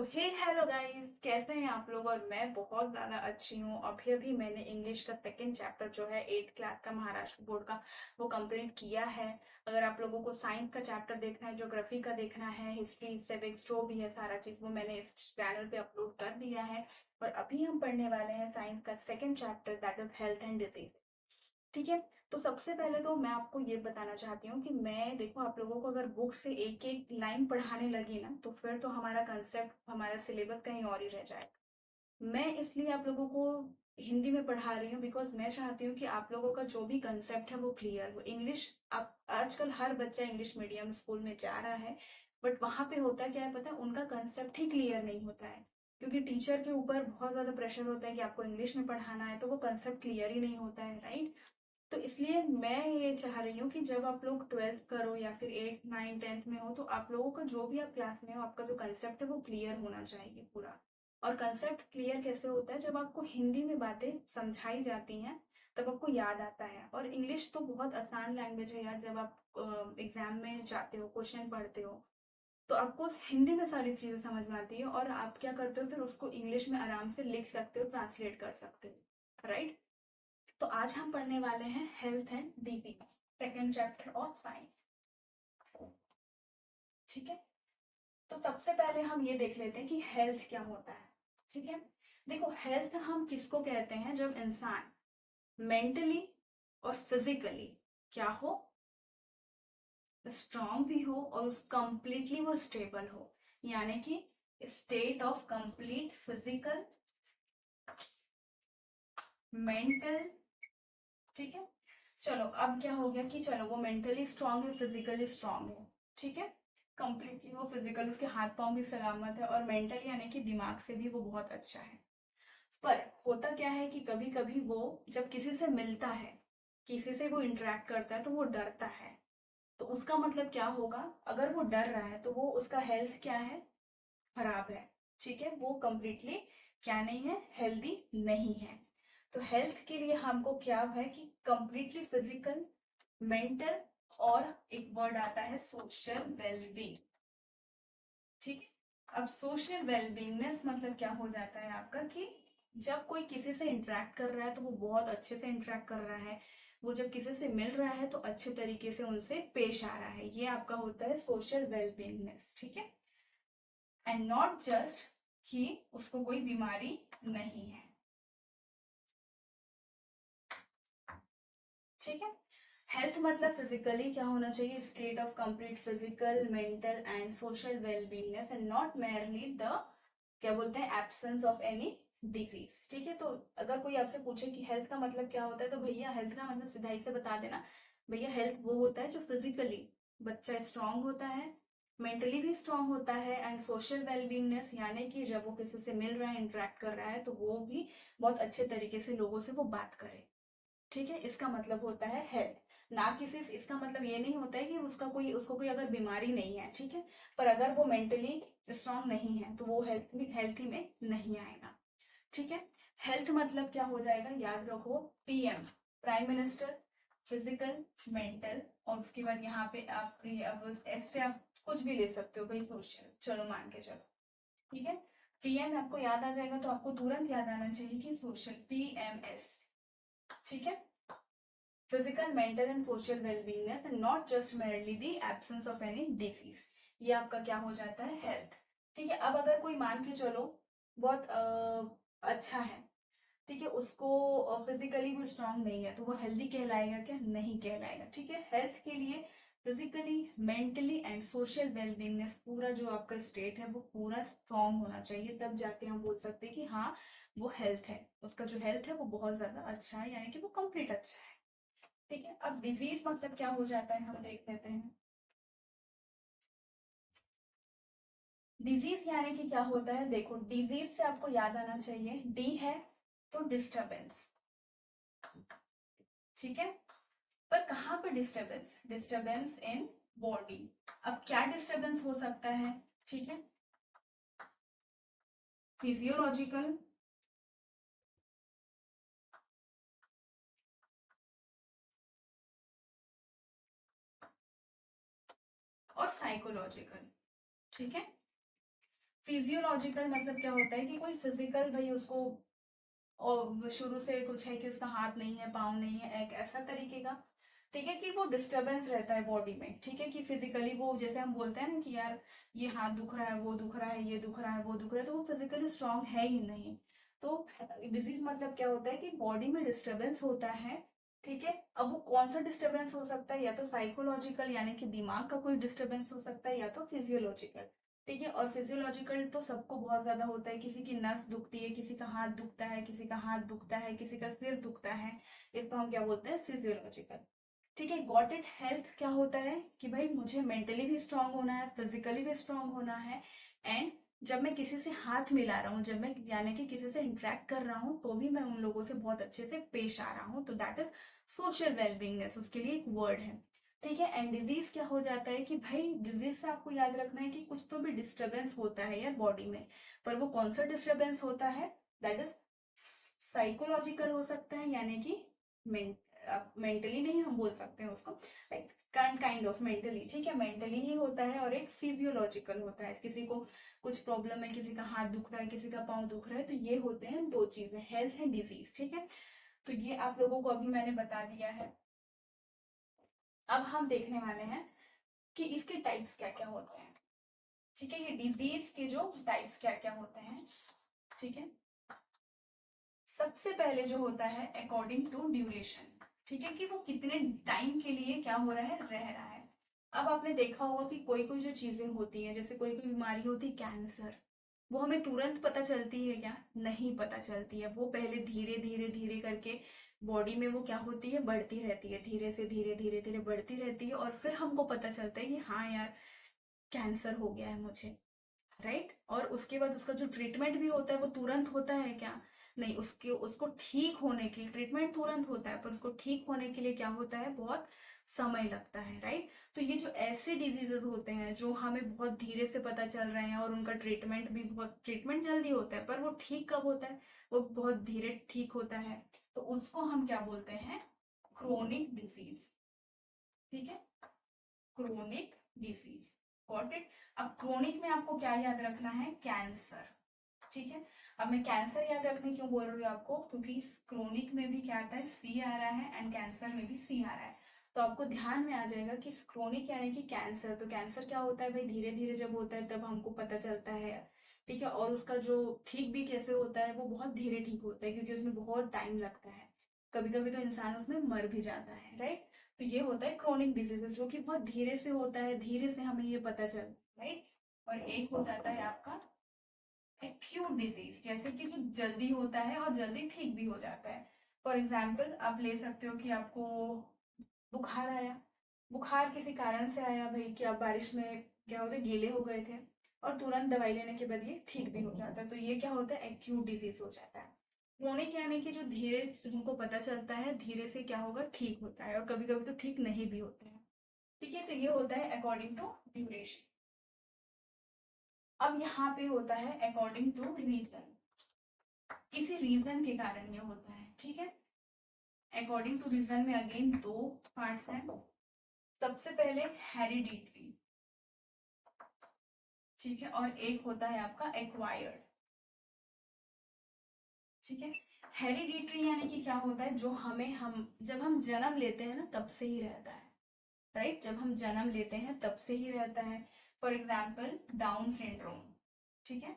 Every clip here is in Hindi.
तो हे हेलो गाइस, कैसे हैं आप लोग। और मैं बहुत ज़्यादा अच्छी हूँ। अभी अभी मैंने इंग्लिश का सेकंड चैप्टर जो है 8th क्लास का महाराष्ट्र बोर्ड का वो कंप्लीट किया है। अगर आप लोगों को साइंस का चैप्टर देखना है, ज्योग्राफी का देखना है, हिस्ट्री सिविक्स जो भी है सारा चीज़ वो मैंने इस चैनल पे अपलोड कर दिया है। और अभी हम पढ़ने वाले हैं साइंस का second chapter, that is health and disease. ठीक है। तो सबसे पहले तो मैं आपको ये बताना चाहती हूँ कि मैं देखो आप लोगों को अगर बुक से एक एक लाइन पढ़ाने लगी ना तो फिर तो हमारा कंसेप्ट, हमारा सिलेबस कहीं और ही रह जाएगा। मैं इसलिए आप लोगों को हिंदी में पढ़ा रही हूँ बिकॉज मैं चाहती हूँ कि आप लोगों का जो भी कंसेप्ट है वो क्लियर हो। इंग्लिश, आप आजकल हर बच्चा इंग्लिश मीडियम स्कूल में जा रहा है, बट वहाँ पे होता क्या है पता है, उनका कंसेप्ट ही क्लियर नहीं होता है। क्योंकि टीचर के ऊपर बहुत ज़्यादा प्रेशर होता है कि आपको इंग्लिश में पढ़ाना है, तो वो कंसेप्ट क्लियर ही नहीं होता है, राइट। तो इसलिए मैं ये चाह रही हूँ कि जब आप लोग 12th करो या फिर 8 9 10th में हो तो आप लोगों का जो भी आप क्लास में हो, आपका जो कंसेप्ट है वो क्लियर होना चाहिए पूरा। और कंसेप्ट क्लियर कैसे होता है, जब आपको हिंदी में बातें समझाई जाती हैं तब आपको याद आता है। और इंग्लिश तो बहुत आसान लैंग्वेज है यार। जब आप एग्जाम में जाते हो, क्वेश्चन पढ़ते हो, तो आपको हिंदी में सारी चीजें समझ में आती है और आप क्या करते हो फिर उसको इंग्लिश में आराम से लिख सकते हो, ट्रांसलेट कर सकते हो, राइट। तो आज हम पढ़ने वाले हैं health and disease, second chapter of science. ठीक है। तो सबसे पहले हम ये देख लेते हैं कि हेल्थ क्या होता है। ठीक है। देखो, हेल्थ हम किसको कहते हैं, जब इंसान मेंटली और फिजिकली क्या हो, स्ट्रांग भी हो और उस कंप्लीटली वो स्टेबल हो, यानी कि state of complete physical, mental. ठीक है। चलो अब क्या हो गया कि चलो वो मेंटली स्ट्रांग है, फिजिकली स्ट्रांग है। ठीक है। कंप्लीटली वो फिजिकल, उसके हाथ पांव भी सलामत है, और मेंटली यानी कि दिमाग से भी वो बहुत अच्छा है। पर होता क्या है कि कभी कभी वो जब किसी से मिलता है, किसी से वो इंटरेक्ट करता है तो वो डरता है। तो उसका मतलब क्या होगा, अगर वो डर रहा है तो वो उसका हेल्थ क्या है, खराब है। ठीक है। वो कंप्लीटली क्या नहीं है, हेल्दी नहीं है। तो हेल्थ के लिए हमको क्या है कि कंप्लीटली फिजिकल, मेंटल, और एक वर्ड आता है सोशल वेलबींग। ठीक है। अब सोशल वेलबींगनेस मतलब क्या हो जाता है आपका कि जब कोई किसी से इंटरेक्ट कर रहा है तो वो बहुत अच्छे से इंटरेक्ट कर रहा है, वो जब किसी से मिल रहा है तो अच्छे तरीके से उनसे पेश आ रहा है, ये आपका होता है सोशल वेलबींगनेस। ठीक है। एंड नॉट जस्ट कि उसको कोई बीमारी नहीं है। ठीक है। हेल्थ मतलब फिजिकली क्या होना चाहिए, state of complete physical, mental and social wellbeingness, and not merely the, क्या बोलते हैं, एब्सेंस ऑफ एनी डिजीज। ठीक है। तो अगर कोई आपसे पूछे कि हेल्थ का मतलब क्या होता है, तो भैया हेल्थ का मतलब सीधाई से बता देना, भैया हेल्थ वो होता है जो फिजिकली बच्चा स्ट्रांग होता है, मेंटली भी स्ट्रांग होता है, एंड सोशल वेलबींगनेस यानी कि जब वो किसी से मिल रहा है, इंटरेक्ट कर रहा है, तो वो भी बहुत अच्छे तरीके से लोगों से वो बात करे। ठीक है। इसका मतलब होता है हेल्थ। ना कि सिर्फ इसका मतलब ये नहीं होता है कि उसको कोई अगर बीमारी नहीं है, ठीक है, पर अगर वो मेंटली स्ट्रांग नहीं है तो वो हेल्थी में नहीं आएगा। ठीक है। हेल्थ मतलब क्या हो जाएगा, याद रखो, PM, prime minister, physical, mental, और उसके बाद यहाँ पे आप अब एस से आप कुछ भी ले सकते हो भाई, सोशल, चलो मान के चलो। ठीक है। पीएम आपको याद आ जाएगा तो आपको तुरंत याद आना चाहिए कि सोशल, पीएमएस। ठीक है। Physical, mental and social wellbeingness, and not just merely the absence of any disease, ये आपका क्या हो जाता है, हेल्थ। ठीक है। अब अगर कोई मान के चलो बहुत अच्छा है, ठीक है, उसको फिजिकली वो स्ट्रांग नहीं है, तो वो हेल्दी कहलाएगा क्या, नहीं कहलाएगा। ठीक है। हेल्थ के लिए फिजिकली, मेंटली एंड सोशल वेलबींगनेस, पूरा जो आपका स्टेट है वो पूरा स्ट्रांग होना चाहिए, तब जाके हम बोल सकते हैं कि हाँ वो हेल्थ है, उसका जो हेल्थ है वो बहुत ज्यादा अच्छा है, यानी कि वो कंप्लीट अच्छा है। ठीक है। अब डिजीज मतलब क्या हो जाता है, हम देख लेते हैं। डिजीज यानी कि क्या होता है, देखो डिजीज से आपको याद आना चाहिए, डी है तो डिस्टरबेंस। ठीक है। पर कहाँ पे डिस्टरबेंस, डिस्टरबेंस इन बॉडी। अब क्या डिस्टरबेंस हो सकता है, ठीक है, फिजियोलॉजिकल, और साइकोलॉजिकल। ठीक है। फिजियोलॉजिकल मतलब क्या होता है कि कोई फिजिकल भाई उसको और शुरू से कुछ है कि उसका हाथ नहीं है, पाँव नहीं है, एक ऐसा तरीके का, ठीक है, कि वो डिस्टरबेंस रहता है बॉडी में, ठीक है, कि फिजिकली वो जैसे हम बोलते हैं ना कि यार ये हाथ दुख रहा है, वो दुख रहा है, ये दुख रहा है, वो दुख रहा है, तो वो फिजिकली स्ट्रांग है ही नहीं। तो डिजीज मतलब क्या होता है कि बॉडी में डिस्टरबेंस होता है, ठीक है। अब वो कौन सा डिस्टरबेंस हो सकता है, या तो साइकोलॉजिकल यानी कि दिमाग का कोई डिस्टरबेंस हो सकता है, या तो फिजियोलॉजिकल, ठीक है। और फिजियोलॉजिकल तो सबको बहुत ज्यादा होता है, किसी की नस दुखती है, किसी का हाथ दुखता है, किसी का हाथ दुखता है, किसी का सिर दुखता है, इसको हम क्या बोलते हैं, फिजियोलॉजिकल, ठीक है। गॉट इट हेल्थ क्या होता है कि भाई मुझे मेंटली भी स्ट्रांग होना है, फिजिकली भी स्ट्रांग होना है, एंड जब मैं किसी से हाथ मिला रहा हूँ, जब मैं यानी कि किसी से इंटरेक्ट कर रहा हूँ, तो भी मैं उन लोगों से बहुत अच्छे से पेश आ रहा हूँ, तो दैट इज सोशल वेलबींगनेस, उसके लिए एक वर्ड है, ठीक है। एंड डिजीज क्या हो जाता है कि भाई डिजीज से आपको याद रखना है कि कुछ तो भी डिस्टरबेंस होता है यार बॉडी में, पर वो कौन सा डिस्टरबेंस होता है, दैट इज साइकोलॉजिकल हो सकता है, यानी कि मेंटली नहीं हम बोल सकते हैं उसको, लाइक काइंड ऑफ मेंटली, ठीक है, मेंटली ही होता है, और एक फिजियोलॉजिकल होता है, किसी को कुछ प्रॉब्लम है, किसी का हाथ दुख रहा है, किसी का पाँव दुख रहा है, तो ये होते हैं दो चीजें, हेल्थ एंड डिजीज, ठीक है। तो ये आप लोगों को अभी मैंने बता दिया है। अब हम देखने वाले हैं कि इसके टाइप्स क्या क्या होते हैं, ठीक है, ये डिजीज के जो टाइप्स क्या क्या होते हैं, ठीक है। सबसे पहले जो होता है अकॉर्डिंग टू ड्यूरेशन, ठीक है, कि वो कितने टाइम के लिए क्या हो रहा है, रह रहा है। अब आपने देखा होगा कि कोई कोई जो चीजें होती हैं, जैसे कोई कोई बीमारी होती है कैंसर, वो हमें तुरंत पता चलती है क्या, नहीं पता चलती है, वो पहले धीरे धीरे धीरे करके बॉडी में वो क्या होती है, बढ़ती रहती है, धीरे से धीरे धीरे धीरे बढ़ती रहती है, और फिर हमको पता चलता है कि हाँ यार कैंसर हो गया है मुझे, राइट। और उसके बाद उसका जो ट्रीटमेंट भी होता है वो तुरंत होता है क्या, नहीं, उसके उसको ठीक होने के लिए ट्रीटमेंट तुरंत होता है, पर उसको ठीक होने के लिए क्या होता है, बहुत समय लगता है, राइट। तो ये जो ऐसे डिजीजेस होते हैं जो हमें बहुत धीरे से पता चल रहे हैं, और उनका ट्रीटमेंट भी बहुत, ट्रीटमेंट जल्दी होता है, पर वो ठीक कब होता है, वो बहुत धीरे ठीक होता है, तो उसको हम क्या बोलते हैं, क्रोनिक डिजीज, ठीक है, क्रोनिक डिजीज, गॉट इट। अब क्रोनिक में आपको क्या याद रखना है, कैंसर, ठीक है। अब मैं कैंसर याद रखने क्यों बोल रही हूँ आपको, क्योंकि क्रोनिक में भी क्या आता है, सी आ रहा है, एंड कैंसर में भी सी आ रहा है, तो आपको ध्यान में आ जाएगा कि क्रोनिक यानी कि कैंसर, तो कैंसर क्या होता है भाई, धीरे धीरे जब होता है तब हमको पता चलता है, ठीक है। और उसका जो ठीक भी कैसे होता है, वो बहुत धीरे ठीक होता है, क्योंकि उसमें बहुत टाइम लगता है, कभी कभी तो इंसान उसमें मर भी जाता है, राइट। तो ये होता है क्रोनिक डिजीजेस, जो कि बहुत धीरे से होता है, धीरे से हमें ये पता चलता है, राइट। और एक हो जाता है आपका एक्यूट डिजीज, जैसे कि जो जल्दी होता है और जल्दी ठीक भी हो जाता है। फॉर एग्जाम्पल आप ले सकते हो कि आपको बुखार आया, बुखार किसी कारण से आया भाई, कि आप बारिश में क्या होता है, गीले हो गए थे, और तुरंत दवाई लेने के बाद ये ठीक भी हो जाता है, तो ये क्या होता है, एक्यूट डिजीज हो जाता है। क्रोनिक यानी कि जो धीरे तुमको पता चलता है, धीरे से क्या होगा, ठीक होता है, और कभी कभी तो ठीक नहीं भी होता है, ठीक है। तो ये होता है अकॉर्डिंग टू ड्यूरेशन। अब यहाँ पे होता है अकॉर्डिंग टू रीजन, किसी रीजन के कारण ये होता है, ठीक है। अकॉर्डिंग टू रीजन में अगेन दो पार्ट्स हैं। सबसे पहले हेरिडिटरी, ठीक है, और एक होता है आपका एक्वायर्ड, ठीक है। हेरिडिटरी यानी कि क्या होता है, जो हमें हम जब हम जन्म लेते हैं ना तब से ही रहता है, राइट, जब हम जन्म लेते हैं तब से ही रहता है। फॉर एग्जाम्पल डाउन सिंड्रोम, ठीक है।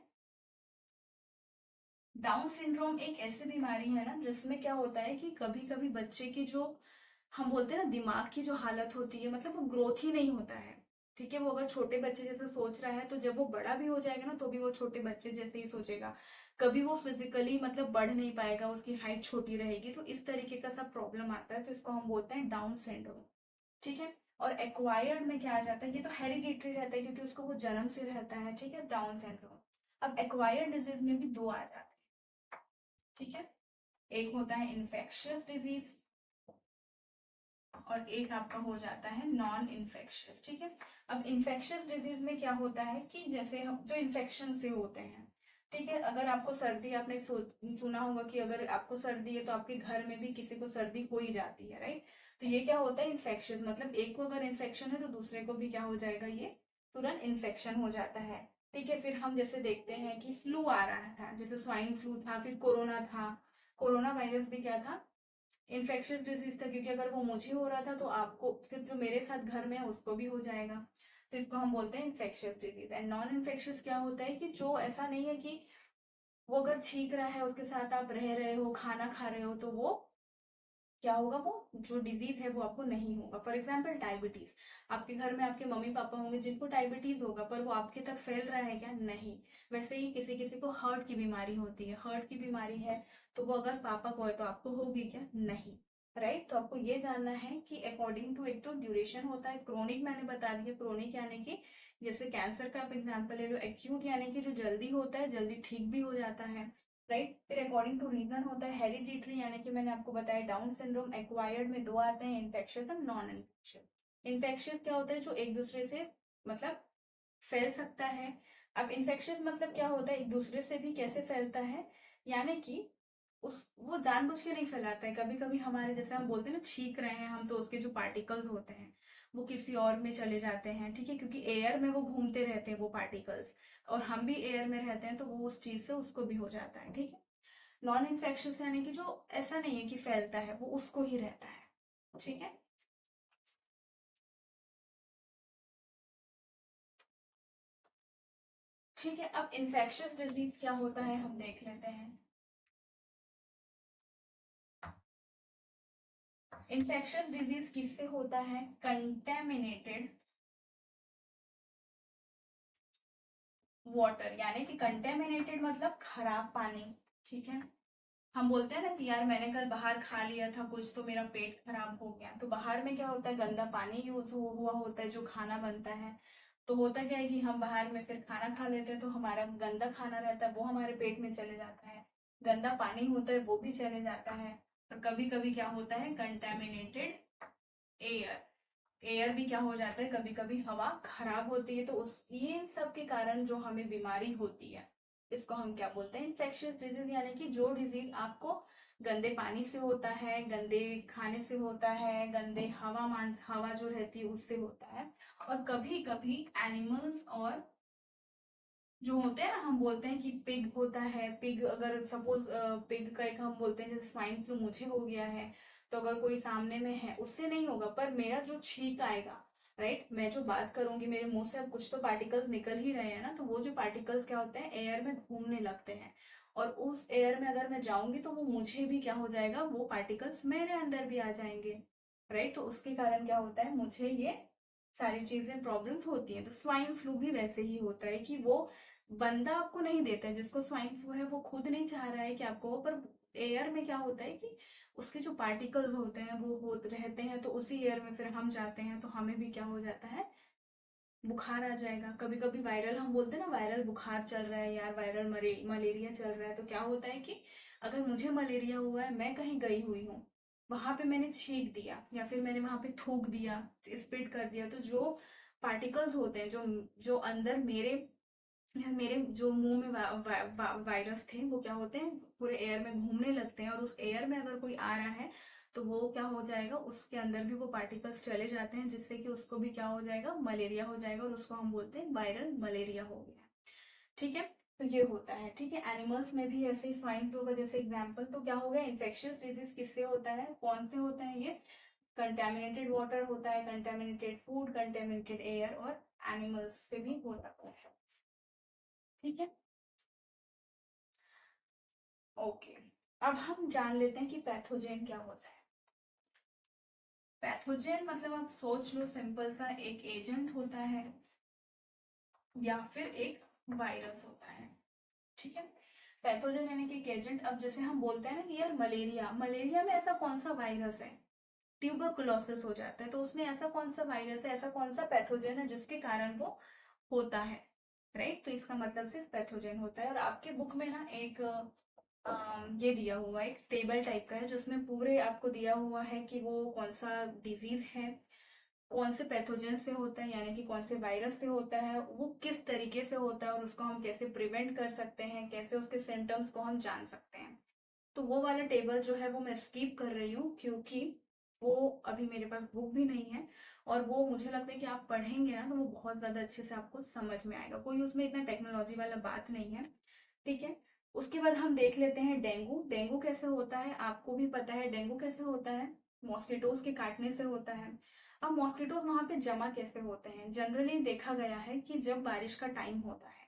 डाउन सिंड्रोम एक ऐसी बीमारी है ना जिसमें क्या होता है कि कभी कभी बच्चे की जो हम बोलते हैं ना दिमाग की जो हालत होती है, मतलब वो ग्रोथ ही नहीं होता है, ठीक है। वो अगर छोटे बच्चे जैसे सोच रहा है, तो जब वो बड़ा भी हो जाएगा ना तो भी वो छोटे बच्चे जैसे ही सोचेगा, कभी वो फिजिकली मतलब बढ़ नहीं पाएगा, उसकी हाइट छोटी रहेगी, तो इस तरीके का सब प्रॉब्लम आता है, तो इसको हम बोलते हैं डाउन सिंड्रोम, ठीक है। और एक्वायर्ड में क्या आ जाता है, ये तो हेरिडिटरी रहता है क्योंकि उसको वो जन्म से रहता है, ठीक है, डाउन सिंड्रोम। अब एक्वायर्ड डिजीज में भी दो आ जाते हैं, ठीक है। एक होता है इन्फेक्शियस डिजीज, और एक आपका हो जाता है नॉन इन्फेक्शियस, ठीक है। अब इन्फेक्शियस डिजीज में क्या होता है कि जैसे जो इन्फेक्शन से होते हैं, ठीक है, अगर आपको सर्दी, आपने सुना होगा कि अगर आपको सर्दी है तो आपके घर में भी किसी को सर्दी हो ही जाती है, राइट। तो ये क्या होता है, इन्फेक्शियस, मतलब एक को अगर इन्फेक्शन है तो दूसरे को भी क्या हो जाएगा, ये तुरंत इन्फेक्शन हो जाता है, ठीक है, फिर हम जैसे देखते हैं कि फ्लू आ रहा था, जैसे स्वाइन फ्लू था, फिर कोरोना था। कोरोना वायरस भी क्या था, इन्फेक्शियस डिजीज था, क्योंकि अगर वो मुझे हो रहा था तो आपको, फिर जो मेरे साथ घर में है उसको भी हो जाएगा। तो इसको हम बोलते हैं infectious disease. And non infectious क्या होता है कि जो ऐसा नहीं है कि वो अगर छींक रहा है उसके साथ आप रह रहे हो, खाना खा रहे हो, तो वो क्या होगा, वो जो डिजीज है वो आपको नहीं होगा। फॉर एग्जाम्पल डायबिटीज, आपके घर में आपके मम्मी पापा होंगे जिनको डायबिटीज होगा, पर वो आपके तक फैल रहा है क्या, नहीं। वैसे ही किसी किसी को हार्ट की बीमारी होती है, हार्ट की बीमारी है तो वो अगर पापा को है तो आपको होगी क्या, नहीं। राइट, तो आपको ये जानना है कि अकॉर्डिंग टू, एक तो ड्यूरेशन होता है, क्रोनिक मैंने बता दिया, क्रोनिक यानी कि जैसे कैंसर का आप एग्जाम्पल ले लो, एक्यूट यानी कि जो जल्दी होता है, जल्दी ठीक भी हो जाता है। राइट, फिर अकॉर्डिंग टू रीजन होता है हेरिडिटरी, यानी कि मैंने आपको बताया डाउन सिंड्रोम, एक्वायर्ड में दो आते हैं, इन्फेक्शियस और नॉन इन्फेक्शियस। इन्फेक्शियस क्या होता है, जो एक दूसरे से मतलब फैल सकता है। अब इन्फेक्शियस मतलब क्या होता है, एक दूसरे से भी कैसे फैलता है, यानी कि उस वो जानबूझ के नहीं फैलाता है, कभी कभी हमारे, जैसे हम बोलते हैं ना छींक रहे हैं हम, तो उसके जो पार्टिकल्स होते हैं वो किसी और में चले जाते हैं, ठीक है, क्योंकि एयर में वो घूमते रहते हैं वो पार्टिकल्स, और हम भी एयर में रहते हैं, तो वो उस चीज से उसको भी हो जाता है, ठीक है। नॉन इन्फेक्शियस यानी कि जो ऐसा नहीं है कि फैलता है, वो उसको ही रहता है, ठीक है। ठीक है, अब इन्फेक्शियस डिजीज क्या होता है हम देख लेते हैं। इन्फेक्शियस डिजीज किससे होता है, कंटेमिनेटेड वाटर, यानी कि कंटेमिनेटेड मतलब खराब पानी, ठीक है। हम बोलते हैं ना कि यार मैंने कल बाहर खा लिया था कुछ तो मेरा पेट खराब हो गया, तो बाहर में क्या होता है, गंदा पानी यूज हुआ होता है जो खाना बनता है। तो होता क्या है कि हम बाहर में फिर खाना खा लेते हैं, तो हमारा गंदा खाना रहता है वो हमारे पेट में चले जाता है, गंदा पानी होता है वो भी चले जाता है। और कभी कभी क्या होता है, कंटेमिनेटेड एयर, एयर भी क्या हो जाता है, कभी कभी हवा खराब होती है, तो उस ये इन सब के कारण जो हमें बीमारी होती है, इसको हम क्या बोलते हैं, इन्फेक्शियस डिजीज, यानी कि जो डिजीज आपको गंदे पानी से होता है, गंदे खाने से होता है, गंदे हवा जो रहती है उससे होता है। और कभी कभी एनिमल्स और जो होते हैं ना, हम बोलते हैं कि पिग होता है, पिग अगर सपोज पिग का एक हम बोलते हैं जैसे स्वाइन फ्लू मुझे हो गया है, तो अगर कोई सामने में है उससे नहीं होगा, पर मेरा जो छींक आएगा, राइट, मैं जो बात करूंगी मेरे मुंह से अब कुछ तो पार्टिकल्स निकल ही रहे हैं ना, तो वो जो पार्टिकल्स क्या होते हैं, एयर में घूमने लगते हैं, और उस एयर में अगर मैं जाऊंगी तो वो मुझे भी क्या हो जाएगा, वो पार्टिकल्स मेरे अंदर भी आ जाएंगे। राइट, तो उसके कारण क्या होता है, मुझे ये सारी चीजें प्रॉब्लम्स होती हैं। तो स्वाइन फ्लू भी वैसे ही होता है कि वो बंदा आपको नहीं देता है, जिसको स्वाइन फ्लू है वो खुद नहीं चाह रहा है कि आपको हो, पर एयर में क्या होता है कि उसके जो पार्टिकल्स होते हैं वो हो रहते हैं, तो उसी एयर में फिर हम जाते हैं तो हमें भी क्या हो जाता है, बुखार आ जाएगा। कभी कभी वायरल, हम बोलते हैं ना वायरल बुखार चल रहा है यार, वायरल मलेरिया चल रहा है, तो क्या होता है कि अगर मुझे मलेरिया हुआ है, मैं कहीं गई हुई हूँ, वहां पे मैंने छींक दिया या फिर मैंने वहां पे थूक दिया, स्पिट कर दिया, तो जो पार्टिकल्स होते हैं, जो अंदर मेरे मेरे जो मुंह में वायरस थे वो क्या होते हैं, पूरे एयर में घूमने लगते हैं, और उस एयर में अगर कोई आ रहा है तो वो क्या हो जाएगा, उसके अंदर भी वो पार्टिकल्स चले जाते हैं, जिससे कि उसको भी क्या हो जाएगा, मलेरिया हो जाएगा, और उसको हम बोलते हैं वायरल मलेरिया हो गया, ठीक है। तो ये होता है, ठीक है। एनिमल्स में भी ऐसे ही स्वाइन फ्लू का जैसे एग्जाम्पल, तो क्या हो गया, इन्फेक्शियस डिजीज किससे होता है, कौन से होते हैं ये, कंटेमिनेटेड वाटर होता है, कंटेमिनेटेड फूड, कंटेमिनेटेड एयर, और एनिमल्स से भी हो सकता है, ठीक है। ओके, अब हम जान लेते हैं कि पैथोजेन क्या होता है। पैथोजेन मतलब आप सोच लो, सिंपल सा एक एजेंट होता है या फिर एक वायरस होता है, ठीक है। पैथोजेन यानी कि एक एजेंट। अब जैसे हम बोलते हैं ना कि यार मलेरिया, मलेरिया में ऐसा कौन सा वायरस है, ट्यूबरकुलोसिस हो जाता है, तो उसमें ऐसा कौन सा वायरस है, ऐसा कौन सा पैथोजेन है जिसके कारण वो होता है, राइट। तो इसका मतलब सिर्फ पैथोजेन होता है। और आपके बुक में ना एक ये दिया हुआ है, एक टेबल टाइप का है जिसमें पूरे आपको दिया हुआ है कि वो कौन सा डिजीज है, कौन से पैथोजन से होता है, यानी कि कौन से वायरस से होता है, वो किस तरीके से होता है, और उसको हम कैसे प्रिवेंट कर सकते हैं, कैसे उसके सिम्टम्स को हम जान सकते हैं। तो वो वाला टेबल जो है वो मैं स्किप कर रही हूँ, क्योंकि वो अभी मेरे पास बुक भी नहीं है, और वो मुझे लगता है कि आप पढ़ेंगे ना तो वो बहुत ज़्यादा अच्छे से आपको समझ में आएगा, कोई उसमें इतना टेक्नोलॉजी वाला बात नहीं है। ठीक है। उसके बाद हम देख लेते हैं डेंगू। डेंगू कैसे होता है, आपको भी पता है डेंगू कैसे होता है, मॉस्किटोज के काटने से होता है। अब मॉस्किटोज वहां पे जमा कैसे होते हैं, जनरली देखा गया है कि जब बारिश का टाइम होता है,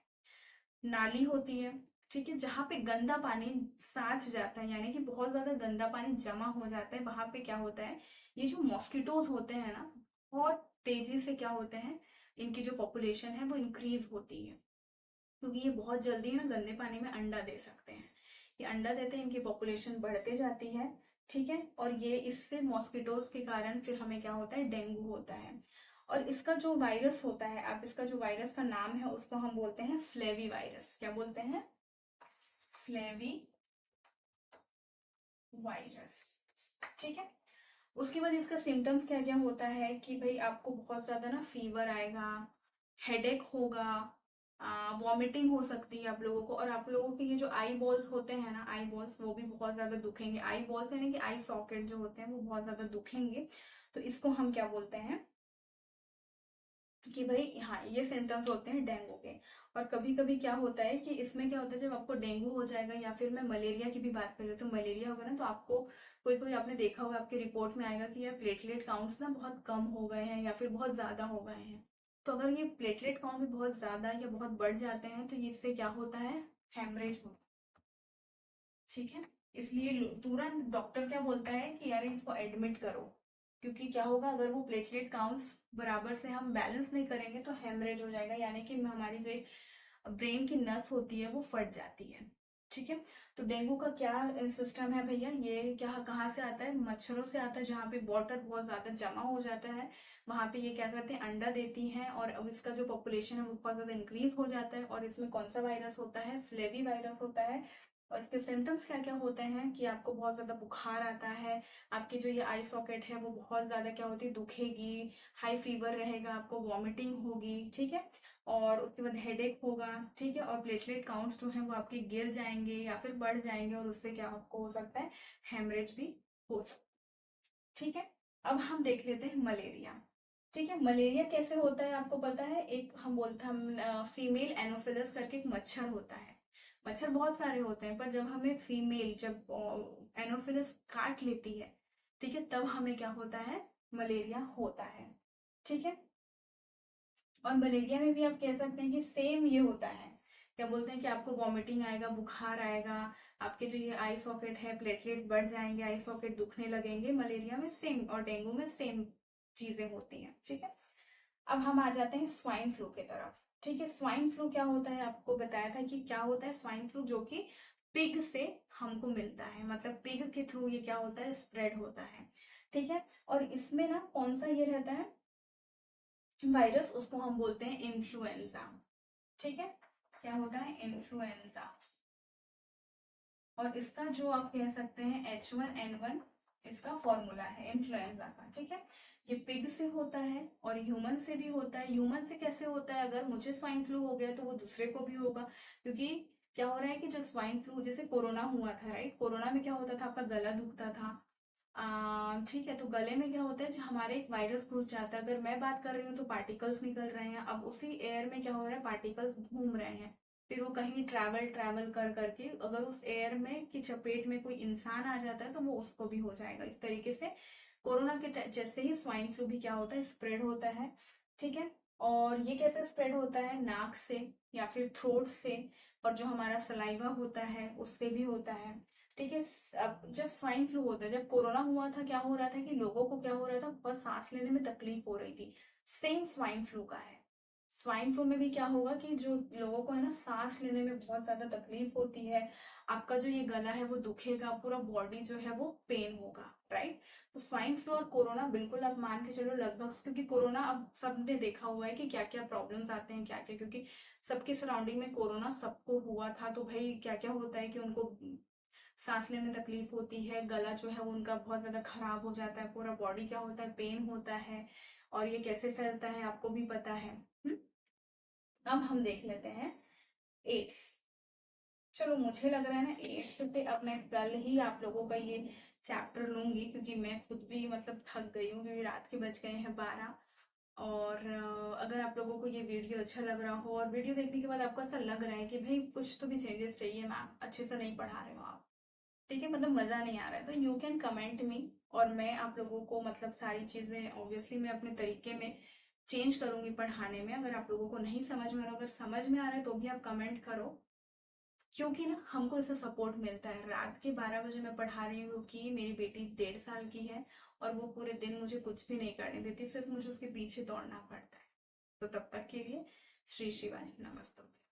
नाली होती है, ठीक है, जहाँ पे गंदा पानी साच जाता है, यानी कि बहुत ज्यादा गंदा पानी जमा हो जाता है, वहां पे क्या होता है, ये जो मॉस्किटोज होते हैं ना, बहुत तेजी से क्या होते हैं, इनकी जो पॉपुलेशन है वो इंक्रीज होती है, क्योंकि ये बहुत जल्दी ना गंदे पानी में अंडा दे सकते हैं। ये अंडा देते हैं, इनकी पॉपुलेशन बढ़ते जाती है। ठीक है। और ये इससे मॉस्किटोज के कारण फिर हमें क्या होता है, डेंगू होता है। और इसका जो वायरस होता है, आप इसका जो वायरस का नाम है उसको हम बोलते हैं फ्लेवी वायरस। क्या बोलते हैं, फ्लेवी वायरस। ठीक है। उसके बाद इसका सिम्टम्स क्या क्या होता है कि भाई आपको बहुत ज्यादा ना फीवर आएगा, हेडेक होगा, वॉमिटिंग हो सकती है आप लोगों को, और आप लोगों के ये जो आई बॉल्स होते हैं ना, आई बॉल्स वो भी बहुत ज्यादा दुखेंगे। आई बॉल्स यानी कि आई सॉकेट जो होते हैं वो बहुत ज्यादा दुखेंगे। तो इसको हम क्या बोलते हैं कि भाई हाँ, ये सिम्टम्स होते हैं डेंगू के। और कभी कभी क्या होता है कि इसमें क्या होता है, जब आपको डेंगू हो जाएगा, या फिर मैं मलेरिया की भी बात कर रही हूँ, तो मलेरिया होगा ना तो आपको कोई कोई आपने देखा होगा, आपके रिपोर्ट में आएगा कि यार प्लेटलेट काउंट्स ना बहुत कम हो गए हैं या फिर बहुत ज्यादा हो गए हैं। तो अगर ये प्लेटलेट काउंट भी बहुत ज्यादा या बहुत बढ़ जाते हैं तो इससे क्या होता है, हेमरेज होता है। ठीक है। इसलिए तुरंत डॉक्टर क्या बोलता है कि यार इसको एडमिट करो, क्योंकि क्या होगा, अगर वो प्लेटलेट काउंट्स बराबर से हम बैलेंस नहीं करेंगे तो हेमरेज हो जाएगा, यानी कि हमारी जो ब्रेन की नस होती है वो फट जाती है। ठीक है। तो डेंगू का क्या सिस्टम है भैया, ये क्या कहाँ से आता है, मच्छरों से आता है, जहाँ पे वाटर बहुत ज्यादा जमा हो जाता है, वहां पे ये क्या करते हैं, अंडा देती हैं, और अब इसका जो पॉपुलेशन है वो बहुत ज्यादा इंक्रीज हो जाता है। और इसमें कौन सा वायरस होता है, फ्लेवी वायरस होता है। और इसके सिम्टम्स क्या क्या होते हैं कि आपको बहुत ज्यादा बुखार आता है, आपकी जो ये आई सॉकेट है वो बहुत ज्यादा क्या होती है, दुखेगी, हाई फीवर रहेगा, आपको वॉमिटिंग होगी। ठीक है। और उसके बाद हेडेक होगा। ठीक है। और प्लेटलेट काउंट्स जो है वो आपके गिर जाएंगे या फिर बढ़ जाएंगे, और उससे क्या आपको हो सकता है, हेमरेज भी हो सकता है। ठीक है। अब हम देख लेते हैं मलेरिया। ठीक है। मलेरिया कैसे होता है आपको पता है, एक हम बोलते हम फीमेल एनोफिलस करके एक मच्छर होता है। मच्छर बहुत सारे होते हैं, पर जब हमें फीमेल जब एनोफिलस काट लेती है, ठीक है, तब हमें क्या होता है, मलेरिया होता है। ठीक है। और मलेरिया में भी आप कह सकते हैं कि सेम ये होता है, क्या बोलते हैं कि आपको वॉमिटिंग आएगा, बुखार आएगा, आपके जो ये आई सॉकेट है प्लेटलेट बढ़ जाएंगे, आई सॉकेट दुखने लगेंगे, मलेरिया में सेम और डेंगू में सेम चीजें होती हैं। ठीक है। अब हम आ जाते हैं स्वाइन फ्लू के तरफ। ठीक है। स्वाइन फ्लू क्या होता है, आपको बताया था कि क्या होता है स्वाइन फ्लू, जो कि पिग से हमको मिलता है, मतलब पिग के थ्रू ये क्या होता है, स्प्रेड होता है। ठीक है। और इसमें ना कौन सा ये रहता है वायरस, उसको हम बोलते हैं इन्फ्लुएंजा। ठीक है। क्या होता है, इन्फ्लुएंजा। और इसका जो आप कह सकते हैं H1N1, इसका फॉर्मूला है इन्फ्लुएंजा का। ठीक है। ये पिग से होता है और ह्यूमन से भी होता है। ह्यूमन से कैसे होता है, अगर मुझे स्वाइन फ्लू हो गया तो वो दूसरे को भी होगा, क्योंकि क्या हो रहा है कि जो स्वाइन फ्लू, जैसे कोरोना हुआ था, राइट, कोरोना में क्या होता था, आपका गला दुखता था। ठीक है। तो गले में क्या होता है, जो हमारे एक वायरस घुस जाता है, अगर मैं बात कर रही हूँ तो पार्टिकल्स निकल रहे हैं, अब उसी एयर में क्या हो रहा है, पार्टिकल्स घूम रहे हैं, फिर वो कहीं ट्रैवल ट्रैवल कर करके अगर उस एयर में की चपेट में कोई इंसान आ जाता है तो वो उसको भी हो जाएगा। इस तरीके से कोरोना के जैसे ही स्वाइन फ्लू भी क्या होता है, स्प्रेड होता है। ठीक है। और ये कैसे स्प्रेड होता है, नाक से या फिर थ्रोट से, और जो हमारा सलाइवा होता है उससे भी होता है। ठीक है। अब जब स्वाइन फ्लू होता है, जब कोरोना हुआ था, क्या हो रहा था कि लोगों को क्या हो रहा था, बहुत सांस लेने में तकलीफ हो रही थी, सेम स्वाइन फ्लू का है। स्वाइन फ्लू में भी क्या होगा कि जो लोगों को है ना, सांस लेने में बहुत ज्यादा तकलीफ होती है, आपका जो ये गला है वो दुखेगा, पूरा बॉडी जो है वो पेन होगा, राइट। तो स्वाइन फ्लू और कोरोना बिल्कुल आप मान के चलो लगभग, क्योंकि कोरोना अब सबने देखा हुआ है कि क्या क्या प्रॉब्लम्स आते हैं, क्या क्या, क्योंकि सबके सराउंडिंग में कोरोना सबको हुआ था, तो भाई क्या क्या होता है कि उनको सांस लेने में तकलीफ होती है, गला जो है वो उनका बहुत ज्यादा खराब हो जाता है, पूरा बॉडी क्या होता है, पेन होता है। और ये कैसे फैलता है आपको भी पता है। अब हम देख लेते हैं एड्स। चलो मुझे लग रहा है ना 8th से अब मैं कल ही आप लोगों का ये चैप्टर लूंगी, क्योंकि मैं खुद भी मतलब थक गई हूँ, क्योंकि रात के बज गए हैं 12। और अगर आप लोगों को ये वीडियो अच्छा लग रहा हो और वीडियो देखने के बाद आपको ऐसा लग रहा है कि भाई कुछ तो भी चेंजेस चाहिए मैम, अच्छे से नहीं पढ़ा रहे हो आप, ठीक है, मतलब मज़ा नहीं आ रहा है, तो यू कैन कमेंट मी। और मैं आप लोगों को मतलब सारी चीज़ें ऑब्वियसली मैं अपने तरीके में चेंज करूंगी पढ़ाने में। अगर आप लोगों को नहीं समझ में आ रहा, अगर समझ में आ रहा है तो भी आप कमेंट करो, क्योंकि ना हमको इससे सपोर्ट मिलता है। रात के 12 बजे मैं पढ़ा रही हूँ कि मेरी बेटी 1.5 साल की है और वो पूरे दिन मुझे कुछ भी नहीं करने देती, सिर्फ मुझे उसके पीछे दौड़ना पड़ता है। तो तब तक के लिए श्री शिवानी, नमस्ते।